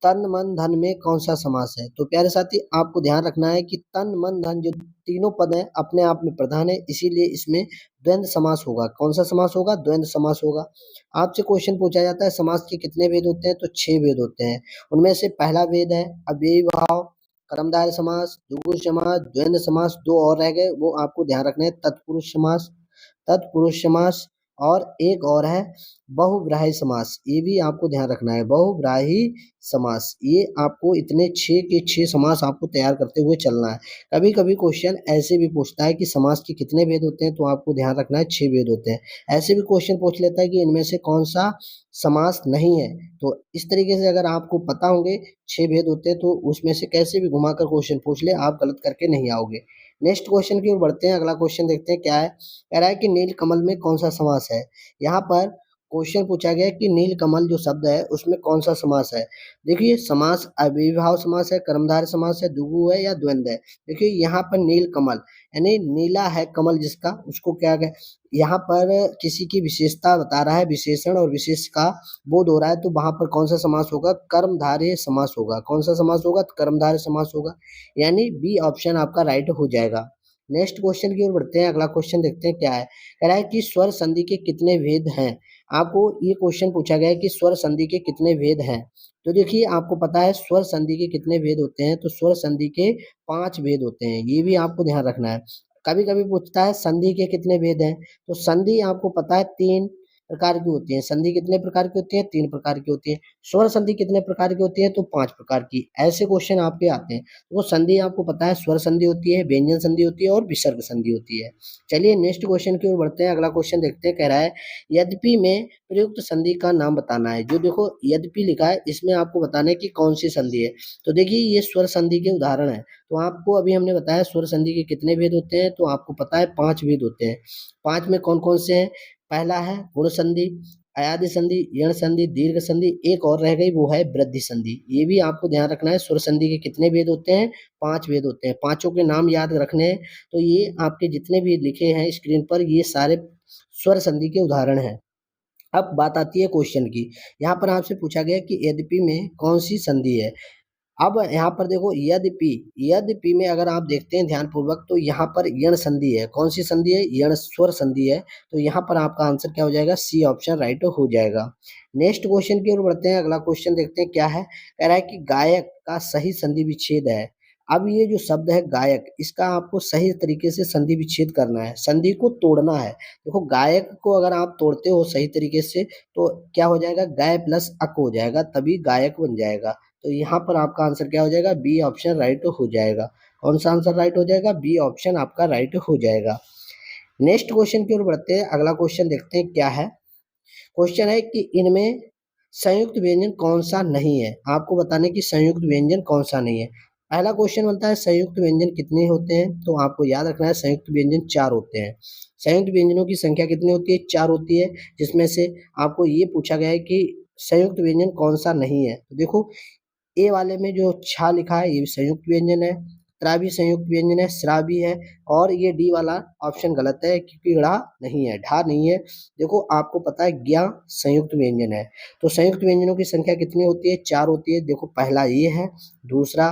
तन मन धन में कौन सा समास है? तो प्यारे साथी आपको ध्यान रखना है कि तन मन धन जो तीनों पद हैं अपने आप में प्रधान है, इसीलिए इसमें द्वंद्व समास होगा। कौन सा समास होगा? द्वंद्व समास होगा। आपसे क्वेश्चन पूछा जाता है समास के कितने भेद होते हैं? तो 6 भेद होते हैं। उनमें से पहला भेद है अव्ययी भाव, कर्मधारय समास, द्विगु समास, द्वंद्व समास। 2 और रह गए, वो आपको ध्यान रखने हैं। तत्पुरुष समास, तत्पुरुष समास और एक और है बहुब्राही समास। ये भी आपको ध्यान रखना है, बहुब्राही समास। ये आपको इतने 6 के 6 समास आपको तैयार करते हुए चलना है। कभी कभी क्वेश्चन ऐसे भी पूछता है कि समास के कितने भेद होते हैं, तो आपको ध्यान रखना है 6 भेद होते हैं। ऐसे भी क्वेश्चन पूछ लेता है कि इनमें से कौन सा समास नहीं है। तो इस तरीके से अगर आपको पता होंगे 6 भेद होते हैं, तो उसमें से कैसे भी घुमाकर क्वेश्चन पूछ ले, आप गलत करके नहीं आओगे। नेक्स्ट क्वेश्चन की ओर बढ़ते हैं। अगला क्वेश्चन देखते हैं क्या है। कह रहा है कि नील कमल में कौन सा समास है? यहाँ पर क्वेश्चन पूछा गया है कि नील कमल जो शब्द है उसमें कौन सा समास है। देखिए समास अव्ययीभाव समास है, कर्मधारय समास है, द्विगु है या द्वंद्व है। देखिए यहाँ पर नील कमल यानी नीला है कमल जिसका, उसको क्या कहे, यहाँ पर किसी की विशेषता बता रहा है, विशेषण और विशेष का बोध हो रहा है, तो वहां पर कौन सा समास होगा? कर्मधारय समास होगा। कौन सा समास होगा? कर्मधारय समास होगा, यानी बी ऑप्शन आपका राइट हो जाएगा। नेक्स्ट क्वेश्चन की ओर बढ़ते हैं। अगला क्वेश्चन देखते हैं क्या है। कह रहा है कि स्वर संधि के कितने भेद हैं? आपको ये क्वेश्चन पूछा गया है कि स्वर संधि के कितने भेद हैं। तो देखिए आपको पता है स्वर संधि के कितने भेद होते हैं, तो स्वर संधि के 5 भेद होते हैं। ये भी आपको ध्यान रखना है। कभी कभी पूछता है संधि के कितने भेद हैं, तो संधि आपको पता है 3 प्रकार की होती है। संधि कितने प्रकार की होती है? 3 प्रकार की होती है। स्वर संधि कितने प्रकार की होती है? तो 5 प्रकार की। ऐसे क्वेश्चन आपके आते हैं। वो संधि आपको पता है, स्वर संधि होती है, व्यंजन संधि होती है और विसर्ग संधि होती है। चलिए नेक्स्ट क्वेश्चन की ओर बढ़ते हैं। अगला क्वेश्चन देखते हैं। कह रहा है यद्यपि में प्रयुक्त संधि का नाम बताना है। जो देखो यद्यपि लिखा है, इसमें आपको बताना है कि कौन सी संधि है। तो देखिए ये स्वर संधि के उदाहरण है। तो आपको अभी हमने बताया स्वर संधि के कितने भेद होते हैं, तो आपको पता है 5 भेद होते हैं। 5 में कौन कौन से हैं? पहला है गुण संधि, अयादि संधि, यण संधि, दीर्घ संधि, एक और रह गई वो है वृद्धि संधि। ये भी आपको ध्यान रखना है। स्वर संधि के कितने भेद होते हैं? 5 भेद होते हैं। पांचों के नाम याद रखने हैं। तो ये आपके जितने भी लिखे हैं स्क्रीन पर, ये सारे स्वर संधि के उदाहरण हैं। अब बात आती है क्वेश्चन की। यहाँ पर आपसे पूछा गया कि यद्यपि में कौन सी संधि है। अब यहाँ पर देखो यद्यपि, यद्यपि में अगर आप देखते हैं ध्यानपूर्वक, तो यहाँ पर यण संधि है। कौन सी संधि है? यण स्वर संधि है। तो यहाँ पर आपका आंसर क्या हो जाएगा? सी ऑप्शन राइट हो जाएगा। नेक्स्ट क्वेश्चन की ओर बढ़ते हैं। अगला क्वेश्चन देखते हैं क्या है। कह रहा है कि गायक का सही संधि विच्छेद है। अब ये जो शब्द है गायक, इसका आपको सही तरीके से संधि विच्छेद करना है, संधि को तोड़ना है। देखो गायक को अगर आप तोड़ते हो सही तरीके से, तो क्या हो जाएगा? गाय प्लस अक हो जाएगा, तभी गायक बन जाएगा। तो यहाँ पर आपका आंसर क्या हो जाएगा? बी ऑप्शन राइट हो जाएगा। कौन सा आंसर राइट हो जाएगा? बी ऑप्शन आपका राइट हो जाएगा। नेक्स्ट क्वेश्चन की ओर बढ़ते हैं। अगला क्वेश्चन देखते हैं क्या है। क्वेश्चन है कि इनमें संयुक्त व्यंजन कौन सा नहीं है। आपको बताने की संयुक्त व्यंजन कौन सा नहीं है। पहला क्वेश्चन बनता है संयुक्त व्यंजन कितने होते हैं, तो आपको याद रखना है संयुक्त व्यंजन 4 होते हैं। संयुक्त व्यंजनों की संख्या कितनी होती है? 4 होती है, जिसमें से आपको ये पूछा गया है कि संयुक्त व्यंजन कौन सा नहीं है। तो देखो ए वाले में जो छा लिखा है ये भी संयुक्त व्यंजन है, त्रा भी संयुक्त व्यंजन है, स्रा भी है, और ये डी वाला ऑप्शन गलत है क्योंकि ढ़ा नहीं है, ढा नहीं है। देखो आपको पता है ज्ञा संयुक्त व्यंजन है। तो संयुक्त व्यंजनों की संख्या कितनी होती है? 4 होती है। देखो पहला ये है, दूसरा,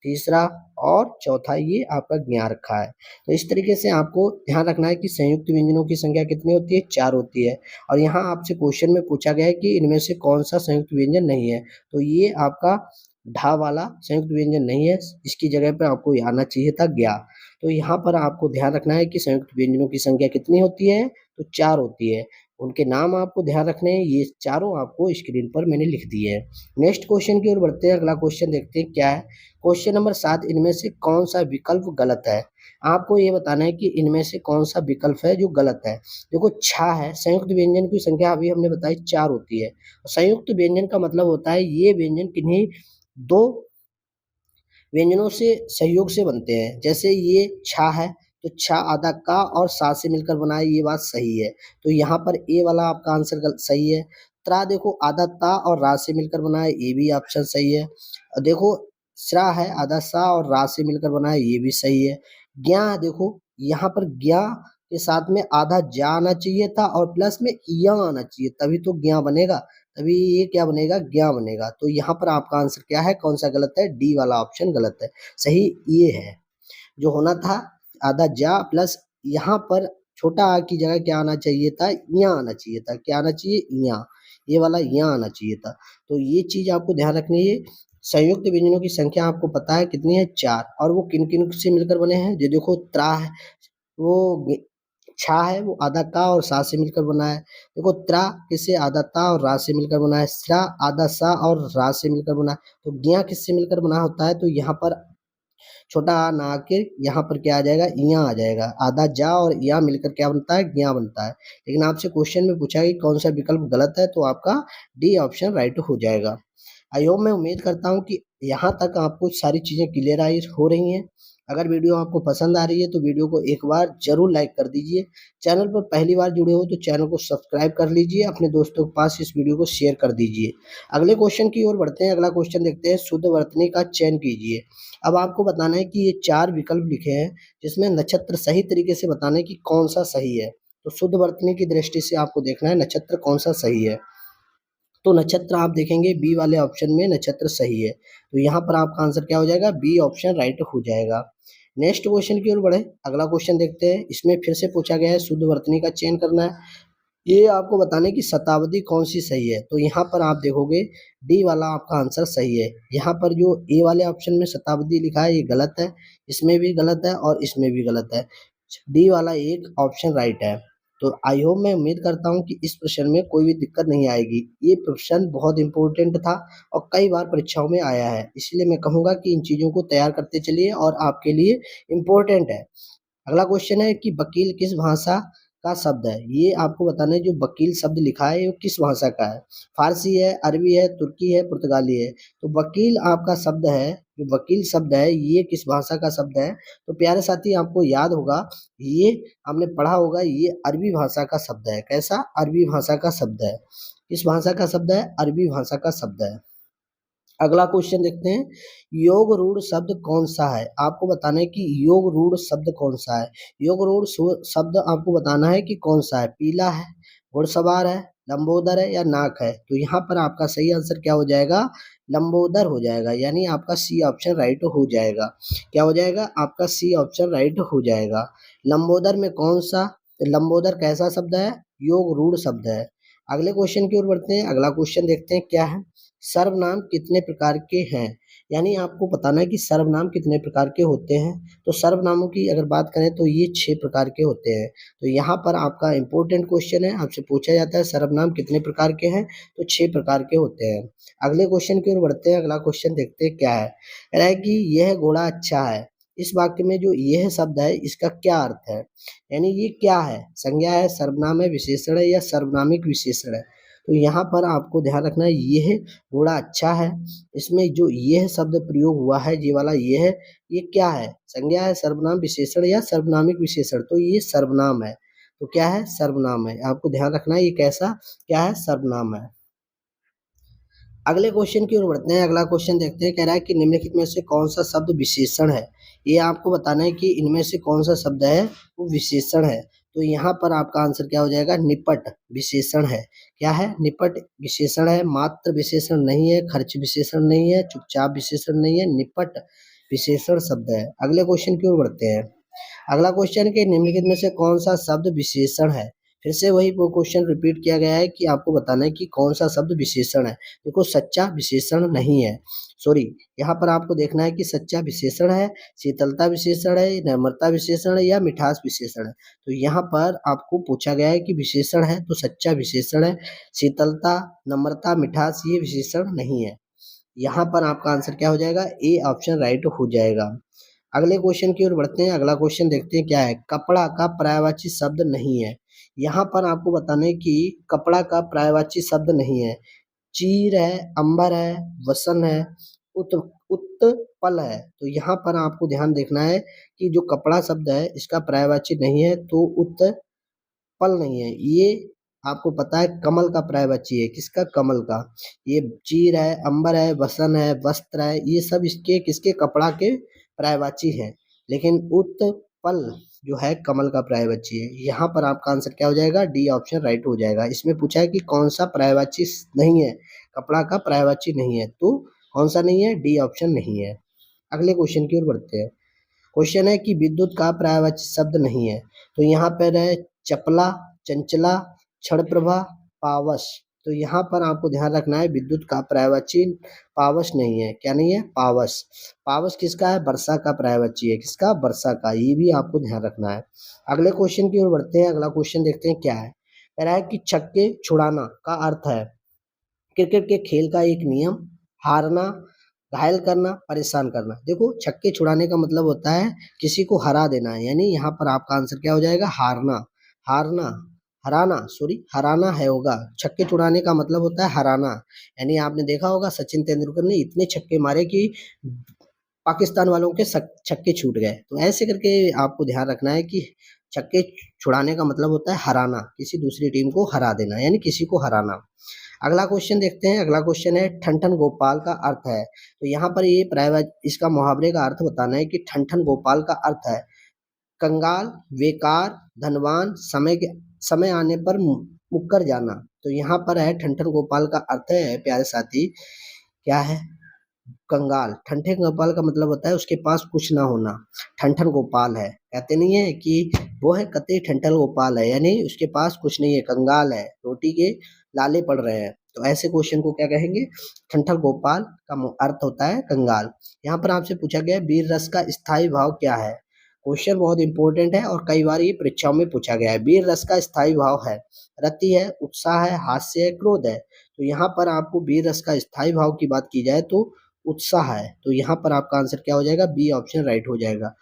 तीसरा और चौथा ये आपका ज्ञा रखा है। तो इस तरीके से आपको ध्यान रखना है कि संयुक्त व्यंजनों की संख्या कितनी होती है? 4 होती है। और यहाँ आपसे क्वेश्चन में पूछा गया है कि इनमें से कौन सा संयुक्त व्यंजन नहीं है, तो ये आपका ढा वाला संयुक्त व्यंजन नहीं है। इसकी जगह पे आपको आना चाहिए था ज्ञा। तो यहाँ पर आपको ध्यान रखना है कि संयुक्त व्यंजनों की संख्या कितनी होती है? तो 4 होती है। उनके नाम आपको ध्यान रखने हैं, ये चारों आपको स्क्रीन पर मैंने लिख दिए हैं। नेक्स्ट क्वेश्चन की ओर बढ़ते हैं। अगला क्वेश्चन देखते हैं क्या है। क्वेश्चन नंबर 7, इनमें से कौन सा विकल्प गलत है। आपको ये बताना है कि इनमें से कौन सा विकल्प है जो गलत है। देखो छा है, संयुक्त व्यंजन की संख्या अभी हमने बताई 4 होती है। संयुक्त व्यंजन का मतलब होता है ये व्यंजन किन्हीं 2 व्यंजनों से सहयोग से बनते हैं। जैसे ये छा है, तो छा आधा का और सा से मिलकर बना है, ये बात सही है। तो यहाँ पर ए वाला आपका आंसर सही है। त्रा देखो आधा ता और रा से मिलकर बना है, ये भी ऑप्शन सही है। और देखो स्रा है, आधा सा और रा से मिलकर बना है, ये भी सही है। ज्ञा देखो यहाँ पर ज्ञा के साथ में आधा जा आना चाहिए था और प्लस में या आना चाहिए, तभी तो ज्ञा बनेगा। तभी ये क्या बनेगा, ज्ञा बनेगा। तो यहाँ पर आपका आंसर क्या है, कौन सा गलत है, डी वाला ऑप्शन गलत है। सही ये है जो होना था, आधा जा प्लस यहाँ पर छोटा आ की जगह क्या आना चाहिए था, यहाँ आना चाहिए था। क्या आना चाहिए, यहाँ, ये वाला यहाँ आना चाहिए था। तो ये चीज आपको ध्यान रखनी है। संयुक्त व्यंजनों की संख्या आपको पता है कितनी है, 4। और वो किन किन से मिलकर बने हैं, ये देखो त्रा है, वो छा है, वो आधा का और सा से मिलकर बना है। देखो त्रा किससे, आधा ता और रा से मिलकर बना है। स्रा आधा सा और रा से मिलकर बना है। तो ज्ञा किससे मिलकर बना होता है, तो यहाँ पर छोटा आ ना आके यहाँ पर क्या आ जाएगा, इया आ जाएगा। आधा जा और या मिलकर क्या बनता है, ज्ञा बनता है। लेकिन आपसे क्वेश्चन में पूछा कि कौन सा विकल्प गलत है, तो आपका डी ऑप्शन राइट हो जाएगा। आई होप, मैं उम्मीद करता हूँ कि यहाँ तक आपको सारी चीज़ें क्लियर आई हो रही हैं। अगर वीडियो आपको पसंद आ रही है तो वीडियो को एक बार जरूर लाइक कर दीजिए। चैनल पर पहली बार जुड़े हो तो चैनल को सब्सक्राइब कर लीजिए, अपने दोस्तों के पास इस वीडियो को शेयर कर दीजिए। अगले क्वेश्चन की ओर बढ़ते हैं। अगला क्वेश्चन देखते हैं, शुद्ध वर्तनी का चयन कीजिए। अब आपको बताना है कि ये 4 विकल्प लिखे हैं जिसमें नक्षत्र सही तरीके से बताना है कि कौन सा सही है। तो शुद्ध वर्तनी की दृष्टि से आपको देखना है नक्षत्र कौन सा सही है। तो नक्षत्र आप देखेंगे बी वाले ऑप्शन में नक्षत्र सही है। तो यहाँ पर आपका आंसर क्या हो जाएगा, बी ऑप्शन राइट हो जाएगा। नेक्स्ट क्वेश्चन की ओर बढ़े। अगला क्वेश्चन देखते हैं। इसमें फिर से पूछा गया है शुद्ध वर्तनी का चयन करना है। ये आपको बताने की शताब्दी कौन सी सही है। तो यहाँ पर आप देखोगे डी वाला आपका आंसर सही है। यहाँ पर जो ए वाले ऑप्शन में शताब्दी लिखा है ये गलत है, इसमें भी गलत है और इसमें भी गलत है। डी वाला एक ऑप्शन राइट है। तो आई होप, मैं उम्मीद करता हूँ कि इस प्रश्न में कोई भी दिक्कत नहीं आएगी। ये प्रश्न बहुत इंपॉर्टेंट था और कई बार परीक्षाओं में आया है, इसलिए मैं कहूँगा कि इन चीज़ों को तैयार करते चलिए और आपके लिए इम्पोर्टेंट है। अगला क्वेश्चन है कि वकील किस भाषा का शब्द है। ये आपको बताना है जो वकील शब्द लिखा है वो किस भाषा का है। फारसी है, अरबी है, तुर्की है, पुर्तगाली है। तो वकील आपका शब्द है, जो वकील शब्द है ये किस भाषा का शब्द है। तो प्यारे साथी आपको याद होगा, ये हमने पढ़ा होगा, ये अरबी भाषा का शब्द है। कैसा, अरबी भाषा का शब्द है। किस भाषा का शब्द है, अरबी भाषा का शब्द है। अगला क्वेश्चन देखते हैं, योग रूढ़ शब्द कौन सा है। आपको बताना है कि योग रूढ़ शब्द कौन सा है। योग रूढ़ शब्द आपको बताना है कि कौन सा है। पीला है, घुड़सवार है, लंबोदर है या नाक है। तो यहाँ पर आपका सही आंसर क्या हो जाएगा, लंबोदर हो जाएगा। यानी आपका सी ऑप्शन राइट हो जाएगा। क्या हो जाएगा, आपका सी ऑप्शन राइट हो जाएगा। लंबोदर में कौन सा, लंबोदर कैसा शब्द है, योग रूढ़ शब्द है। अगले क्वेश्चन की ओर बढ़ते हैं। अगला क्वेश्चन देखते हैं क्या है, सर्वनाम कितने प्रकार के हैं। यानी आपको बताना है कि सर्वनाम कितने प्रकार के होते हैं। तो सर्वनामों की अगर बात करें तो ये 6 प्रकार के होते हैं। तो यहाँ पर आपका इंपॉर्टेंट क्वेश्चन है, आपसे पूछा जाता है सर्वनाम कितने प्रकार के हैं, तो 6 प्रकार के होते हैं। अगले क्वेश्चन की ओर बढ़ते हैं। अगला क्वेश्चन देखते हैं क्या है, कह रहा है कि यह घोड़ा अच्छा है। इस वाक्य में जो यह शब्द है इसका क्या अर्थ है। यानी ये क्या है, संज्ञा है, सर्वनाम है, विशेषण है या सर्वनामिक विशेषण है। तो यहाँ पर आपको ध्यान रखना है, यह घोड़ा अच्छा है, इसमें जो यह शब्द प्रयोग हुआ है, ये वाला यह है, ये क्या है, संज्ञा है, सर्वनाम, विशेषण या सर्वनामिक विशेषण। तो ये सर्वनाम है। तो क्या है, सर्वनाम है। आपको ध्यान रखना है ये कैसा, क्या है, सर्वनाम है। अगले क्वेश्चन की ओर बढ़ते हैं। अगला क्वेश्चन देखते हैं, कह रहा है कि निम्नलिखित में से कौन सा शब्द विशेषण है। ये आपको बताना है कि इनमें से कौन सा शब्द है वो विशेषण है। तो यहाँ पर आपका आंसर क्या हो जाएगा, निपट विशेषण है। क्या है, निपट विशेषण है। मात्र विशेषण नहीं है, खर्च विशेषण नहीं है, चुपचाप विशेषण नहीं है, निपट विशेषण शब्द है। अगले क्वेश्चन की ओर बढ़ते हैं। अगला क्वेश्चन के निम्नलिखित में से कौन सा शब्द विशेषण है। फिर से वही वो क्वेश्चन रिपीट किया गया है कि आपको बताना है कि कौन सा शब्द विशेषण है। देखो सच्चा विशेषण नहीं है, सॉरी, यहाँ पर आपको देखना है कि सच्चा विशेषण है, शीतलता विशेषण है, नम्रता विशेषण है या मिठास विशेषण है। तो यहाँ पर आपको पूछा गया है कि विशेषण है तो सच्चा विशेषण है, शीतलता, नम्रता, मिठास ये विशेषण नहीं है। यहाँ पर आपका आंसर क्या हो जाएगा, ए ऑप्शन राइट हो जाएगा। अगले क्वेश्चन की ओर बढ़ते हैं। अगला क्वेश्चन देखते हैं क्या है, कपड़ा का पर्यायवाची शब्द नहीं है। यहाँ पर आपको बताना है कि कपड़ा का पर्यायवाची शब्द नहीं है। चीर है, अंबर है, वसन है, उत उत्पल है। तो यहाँ पर आपको ध्यान देखना है कि जो कपड़ा शब्द है इसका पर्यायवाची नहीं है, तो उत्पल नहीं है। ये आपको पता है कमल का पर्यायवाची है। किसका, कमल का। ये चीर है, अंबर है, वसन है, वस्त्र है, ये सब इसके किसके, कपड़ा के पर्यायवाची हैं। लेकिन उत्पल जो है कमल का पर्यायवाची है। यहाँ पर आपका आंसर क्या हो जाएगा, डी ऑप्शन राइट हो जाएगा। इसमें पूछा है कि कौन सा पर्यायवाची नहीं है, कपड़ा का पर्यायवाची नहीं है, तो कौन सा नहीं है, डी ऑप्शन नहीं है। अगले क्वेश्चन की ओर बढ़ते हैं। क्वेश्चन है कि विद्युत का पर्यायवाची शब्द नहीं है, तो यहाँ पर है चपला, चंचला, क्षणप्रभा, पावस। तो यहाँ पर आपको ध्यान रखना है विद्युत का पर्यायवाची पावस नहीं है। क्या नहीं है, पावस। पावस किसका है, वर्षा का पर्यायवाची है। किसका, वर्षा का। ये भी आपको ध्यान रखना है। अगले क्वेश्चन की ओर बढ़ते हैं। अगला क्वेश्चन देखते हैं क्या है। कह रहा है कि छक्के छुड़ाना का अर्थ है क्रिकेट के खेल का एक नियम, हारना, घायल करना, परेशान करना। देखो छक्के छुड़ाने का मतलब होता है किसी को हरा देना है, यानी यहाँ पर आपका आंसर क्या हो जाएगा, हारना। हारना, हराना, सॉरी हराना है होगा। छक्के छुड़ाने का मतलब होता है हराना, यानी आपने देखा होगा सचिन तेंदुलकर ने इतने छक्के मारे कि पाकिस्तान वालों के छक्के छूट गए। तो ऐसे करके आपको ध्यान रखना है कि छक्के छुड़ाने का मतलब होता है हराना, किसी दूसरी टीम को हरा देना, यानी किसी को हराना। अगला क्वेश्चन देखते हैं। अगला क्वेश्चन है ठन-ठन गोपाल का अर्थ है। तो यहाँ पर ये इसका मुहावरे का अर्थ बताना है कि ठन-ठन गोपाल का अर्थ है कंगाल, बेकार, धनवान, समय आने पर मुक्कर जाना। तो यहाँ पर है ठन-ठन गोपाल का अर्थ है प्यारे साथी, क्या है, कंगाल। ठन-ठन गोपाल का मतलब होता है उसके पास कुछ ना होना। ठन-ठन गोपाल है, कहते नहीं है कि वो है कतई ठन-ठन गोपाल है, यानी उसके पास कुछ नहीं है, कंगाल है, रोटी के लाले पड़ रहे हैं। तो ऐसे क्वेश्चन को क्या कहेंगे, ठन-ठन गोपाल का अर्थ होता है कंगाल। यहाँ पर आपसे पूछा गया वीर रस का स्थायी भाव क्या है। क्वेश्चन बहुत इंपॉर्टेंट है और कई बार ये परीक्षाओं में पूछा गया है। वीर रस का स्थायी भाव है रति है, उत्साह है, हास्य है, क्रोध है। तो यहाँ पर आपको वीर रस का स्थायी भाव की बात की जाए तो उत्साह है। तो यहाँ पर आपका आंसर क्या हो जाएगा, बी ऑप्शन राइट हो जाएगा।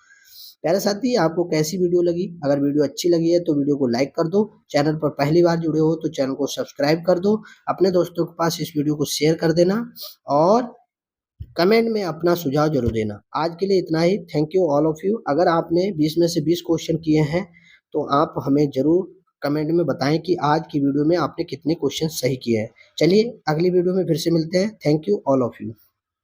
प्यारे साथी आपको कैसी वीडियो लगी, अगर वीडियो अच्छी लगी है तो वीडियो को लाइक कर दो, चैनल पर पहली बार जुड़े हो तो चैनल को सब्सक्राइब कर दो, अपने दोस्तों के पास इस वीडियो को शेयर कर देना और कमेंट में अपना सुझाव जरूर देना। आज के लिए इतना ही, thank you all of you. अगर आपने 20 में से 20 क्वेश्चन किए हैं तो आप हमें जरूर कमेंट में बताएं कि आज की वीडियो में आपने कितने क्वेश्चन सही किए हैं। चलिए अगली वीडियो में फिर से मिलते हैं। Thank you all of you.